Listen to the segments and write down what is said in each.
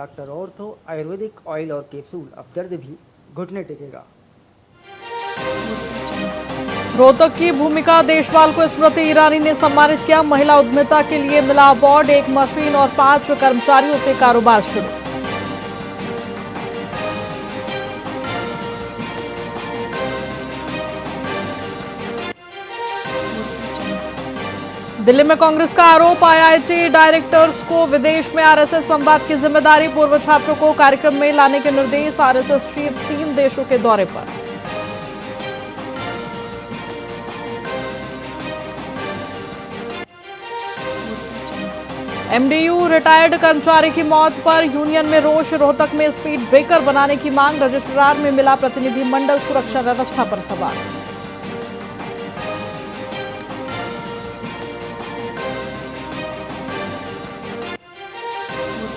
Doctor ortho Ayurvedic oil और capsule, अब दर्द भी घुटने टेकेगा। रोहतक की भूमिका देशपाल को स्मृति ईरानी ने सम्मानित किया। महिला उद्यमिता के लिए मिला अवार्ड। एक मशीन और 5 कर्मचारियों से कारोबार शुरू। दिल्ली में कांग्रेस का आरोप, आईआईटी डायरेक्टर्स को विदेश में आरएसएस संवाद की जिम्मेदारी। पूर्व छात्रों को कार्यक्रम में लाने के निर्देश। आरएसएस चीफ 3 देशों के दौरे पर। एमडीयू रिटायर्ड कर्मचारी की मौत पर यूनियन में रोष। रोहतक में स्पीड ब्रेकर बनाने की मांग। रजिस्ट्रार में मिला प्रतिनिधिमंडल सुरक्षा व्यवस्था पर सवाल।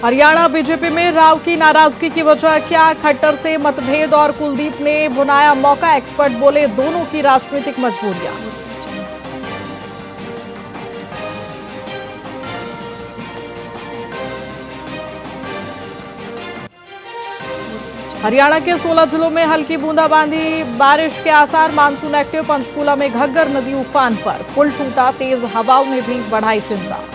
हरियाणा बीजेपी में राव की नाराजगी की वजह क्या? खट्टर से मतभेद और कुलदीप ने बुनाया मौका। एक्सपर्ट बोले दोनों की राजनीतिक मजबूरियां। हरियाणा के 16 जिलों में हल्की बूंदाबांदी, बारिश के आसार। Monsoon active. पंचकूला में घग्गर नदी उफान पर। पुल टूटा। तेज हवाओं ने भी बढ़ाई चिंता।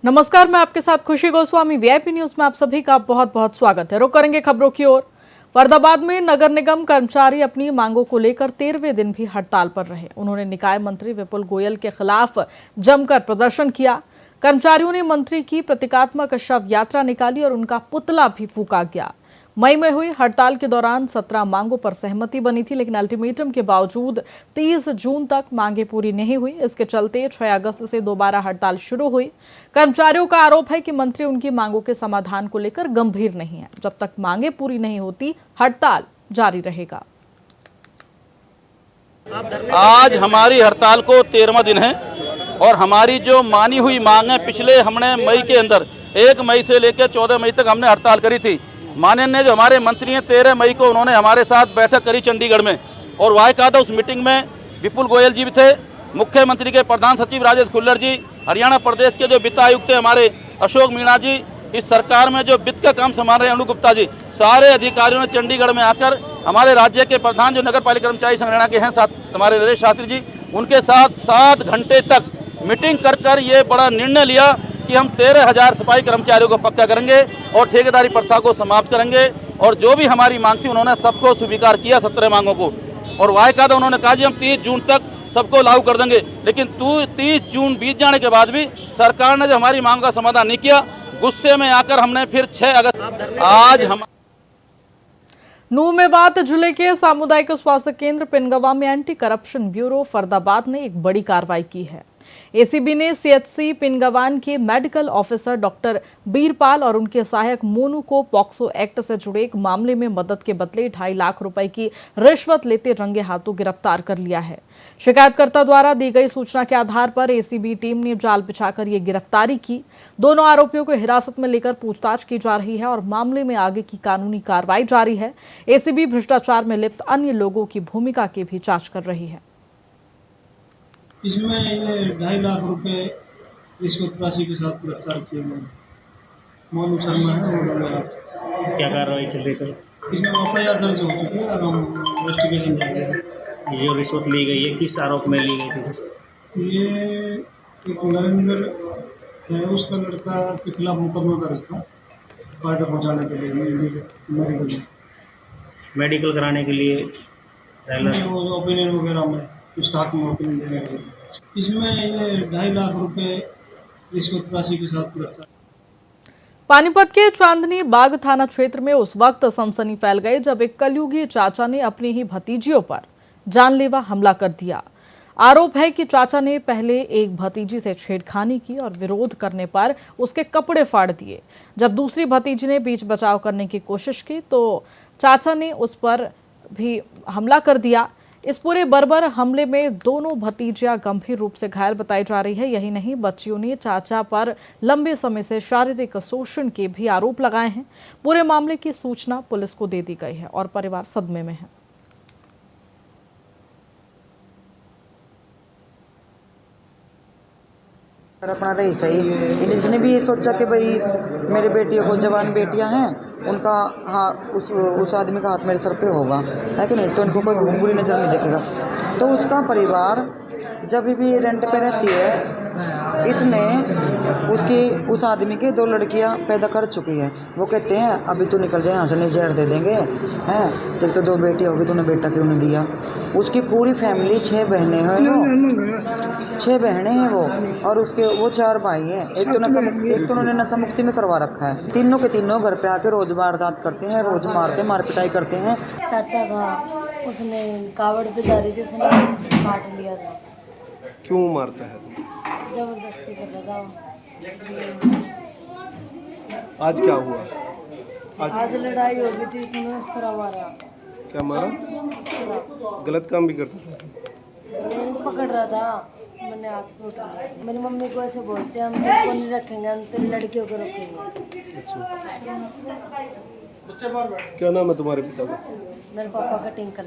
नमस्कार, मैं आपके साथ खुशी गोस्वामी। वीआईपी न्यूज में आप सभी का बहुत बहुत स्वागत है। रुक करेंगे खबरों की ओर। फरीदाबाद में नगर निगम कर्मचारी अपनी मांगों को लेकर 13वें दिन भी हड़ताल पर रहे। उन्होंने निकाय मंत्री विपुल गोयल के खिलाफ जमकर प्रदर्शन किया। कर्मचारियों ने मंत्री की प्रतीकात्मक शव यात्रा निकाली और उनका पुतला भी फूंका गया। मई में हुई हड़ताल के दौरान 17 मांगों पर सहमति बनी थी, लेकिन अल्टीमेटम के बावजूद 30 जून तक मांगें पूरी नहीं हुई। इसके चलते 6 अगस्त से दोबारा हड़ताल शुरू हुई। कर्मचारियों का आरोप है कि मंत्री उनकी मांगों के समाधान को लेकर गंभीर नहीं है। जब तक मांगें पूरी नहीं होती, हड़ताल जारी रहेगा। आज हमारी हड़ताल को 13वां दिन है और हमारी जो मानी हुई मांग है, पिछले हमने मई के अंदर 1 मई से लेकर 14 मई तक हमने हड़ताल करी थी। माननीय जो हमारे मंत्री हैं, 13 मई को उन्होंने हमारे साथ बैठक करी चंडीगढ़ में और बाकायदा उस मीटिंग में विपुल गोयल जी भी थे, मुख्यमंत्री के प्रधान सचिव राजेश खुल्लर जी, हरियाणा प्रदेश के जो वित्त आयुक्त थे हमारे अशोक मीणा जी, इस सरकार में जो वित्त का काम संभाल रहे हैं अनु गुप्ता जी, सारे अधिकारियों ने चंडीगढ़ में आकर हमारे राज्य के प्रधान जो नगर पालिका कर्मचारी संगठन के हैं साथ हमारे नरेश शास्त्री जी, उनके साथ 7 घंटे तक मीटिंग कर ये बड़ा निर्णय लिया कि हम 13,000 सफाई कर्मचारियों को पक्का करेंगे और ठेकेदारी प्रथा को समाप्त करेंगे। और जो भी हमारी मांग थी उन्होंने सबको स्वीकार किया, 17 मांगों को। और वायदा उन्होंने कहा जी हम 30 जून तक सबको लागू कर देंगे, लेकिन 30 जून बीत जाने के बाद भी सरकार ने जो हमारी मांग का समाधान नहीं किया, गुस्से में आकर हमने फिर 6 अगस्त आज हम नूह में बात जिले के सामुदायिक स्वास्थ्य केंद्र पिनगवा में एंटी करप्शन ब्यूरो फरीदाबाद ने एक बड़ी कार्रवाई की है। एसीबी ने सीएचसी पिनगवान के मेडिकल ऑफिसर डॉक्टर बीरपाल और उनके सहायक मोनू को पॉक्सो एक्ट से जुड़े एक मामले में मदद के बदले 2.5 लाख रुपए की रिश्वत लेते रंगे हाथों गिरफ्तार कर लिया है। शिकायतकर्ता द्वारा दी गई सूचना के आधार पर एसीबी टीम ने जाल बिछाकर ये गिरफ्तारी की। दोनों आरोपियों को हिरासत में लेकर पूछताछ की जा रही है और मामले में आगे की कानूनी कार्रवाई जारी है। एसीबी भ्रष्टाचार में लिप्त अन्य लोगों की भूमिका की भी जांच कर रही है। इसमें ये 2.5 लाख रुपए रिश्वत राशि के साथ गिरफ्तार किए गए मोनू शर्मा है और क्या कार्रवाई चल रही सर? इसमें एफआईआर दर्ज हो चुकी है और हम इन्वेस्टिगेशन जारी है। ये जो रिश्वत ली गई है किस आरोप में ली गई थी सर? ये एक नरेंद्र है, उसका लड़का के खिलाफ मुकदमा दर्ज था फायदा पहुँचाने के लिए मेडिकल कराने के लिए ओपिनियन वगैरह में उसका हक में ओपिनियन देने के लिए। इसमें ये 2.5 लाख रुपए रिश्वत राशि के साथ गिरफ्तार। पानीपत के चांदनी बाग थाना क्षेत्र में उस वक्त सनसनी फैल गई जब एक कलयुगी चाचा ने अपनी ही भतीजियों पर जानलेवा हमला कर दिया। आरोप है कि चाचा ने पहले एक भतीजी से छेड़खानी की और विरोध करने पर उसके कपड़े फाड़ दिए। जब दूसरी भतीजी ने बीच बचाव करने की कोशिश की तो चाचा ने उस पर भी हमला कर दिया। इस पूरे बर्बर हमले में दोनों भतीजियां गंभीर रूप से घायल बताई जा रही है। यही नहीं, बच्चियों ने चाचा पर लंबे समय से शारीरिक शोषण के भी आरोप लगाए हैं। पूरे मामले की सूचना पुलिस को दे दी गई है और परिवार सदमे में है। और अपना रही सही। इसने भी ये सोचा कि भाई मेरी बेटियों को, जवान बेटियां हैं, उनका हाँ उस आदमी का हाथ मेरे सर पे होगा, है कि नहीं, तो इनको कोई बुरी नज़र नहीं देखेगा। तो उसका परिवार जब भी रेंट पे रहती है, इसने उस आदमी के 2 लड़कियां पैदा कर चुकी है। वो कहते हैं अभी तू निकल जाए यहाँ से, नहीं जहर दे देंगे, हैं तेरे तो 2 बेटी होगी, तूने बेटा क्यों नहीं दिया। उसकी पूरी फैमिली 6 बहनें हैं, वो 6 बहनें हैं वो, और उसके वो 4 भाई हैं। एक तो उन्होंने नशा मुक्ति में करवा रखा है। तीनों के तीनों घर पे आके रोज वारदात करते हैं, रोज मारते, मार पिटाई करते हैं। चाचा का उसने कावड़ पे जा रही थी, उसने काट लिया था। क्यों मारता है? जबरदस्ती कर रहा था। आज क्या हुआ? आज लड़ाई हो गई थी, उसने उस तरह मारा। क्या मारा? गलत काम भी करता था? पकड़ रहा था, मैंने हाथ पे उठा लिया। मेरी मम्मी को ऐसे बोलते हैं, हम तेरे को नहीं रखेंगे, हम तेरी लड़कियों को रखेंगे। क्या नाम है तुम्हारे पिता का? मेरे पापा का टिंकल।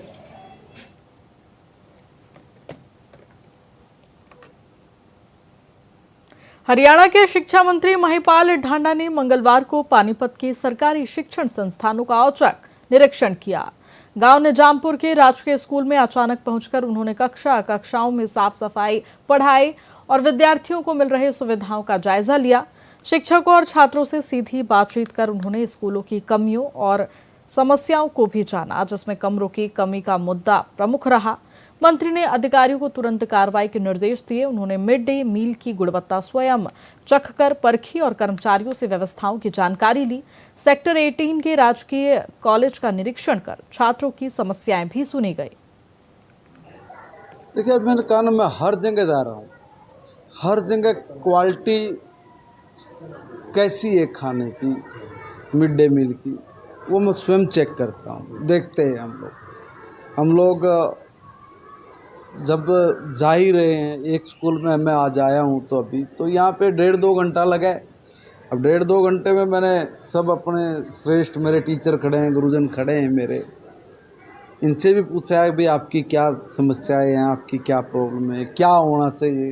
हरियाणा के शिक्षा मंत्री महिपाल ढांडा ने मंगलवार को पानीपत के सरकारी शिक्षण संस्थानों का औचक निरीक्षण किया। गांव निजामपुर के राजकीय स्कूल में अचानक पहुंचकर उन्होंने कक्षाओं में साफ सफाई, पढ़ाई और विद्यार्थियों को मिल रही सुविधाओं का जायजा लिया। शिक्षकों और छात्रों से सीधी बातचीत कर उन्होंने स्कूलों की कमियों और समस्याओं को भी जाना, जिसमें कमरों की कमी का मुद्दा प्रमुख रहा। मंत्री ने अधिकारियों को तुरंत कार्रवाई के निर्देश दिए। उन्होंने मिड डे मील की गुणवत्ता स्वयं चखकर परखी और कर्मचारियों से व्यवस्थाओं की जानकारी ली। सेक्टर 18 के राजकीय कॉलेज का निरीक्षण कर छात्रों की समस्याएं भी सुनी गई। देखिए, मैंने कहा ना, मैं हर जगह जा रहा हूँ, हर जगह क्वालिटी कैसी है खाने की, मिड डे मील की, वो मैं स्वयं चेक करता हूँ। देखते हैं हम लोग जब जा ही रहे हैं। एक स्कूल में मैं आज आया हूँ तो अभी तो यहाँ पे 1.5-2 घंटा लगा है। अब 1.5-2 घंटे में मैंने सब अपने श्रेष्ठ मेरे टीचर खड़े हैं, गुरुजन खड़े हैं मेरे, इनसे भी पूछा है भाई आपकी क्या समस्याएं हैं, आपकी क्या प्रॉब्लम है, क्या होना चाहिए,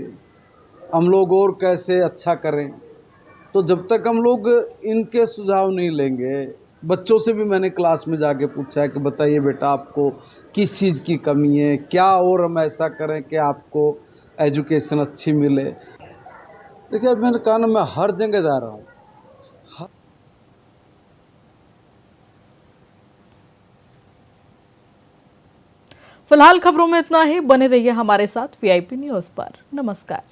हम लोग और कैसे अच्छा करें। तो जब तक हम लोग इनके सुझाव नहीं लेंगे, बच्चों से भी मैंने क्लास में जाके पूछा है कि बताइए बेटा आपको किस चीज़ की कमी है, क्या और हम ऐसा करें कि आपको एजुकेशन अच्छी मिले। देखिए, मैंने कहा ना, मैं हर जगह जा रहा हूँ। फिलहाल खबरों में इतना ही। बने रहिए हमारे साथ VIP न्यूज़ पर। नमस्कार।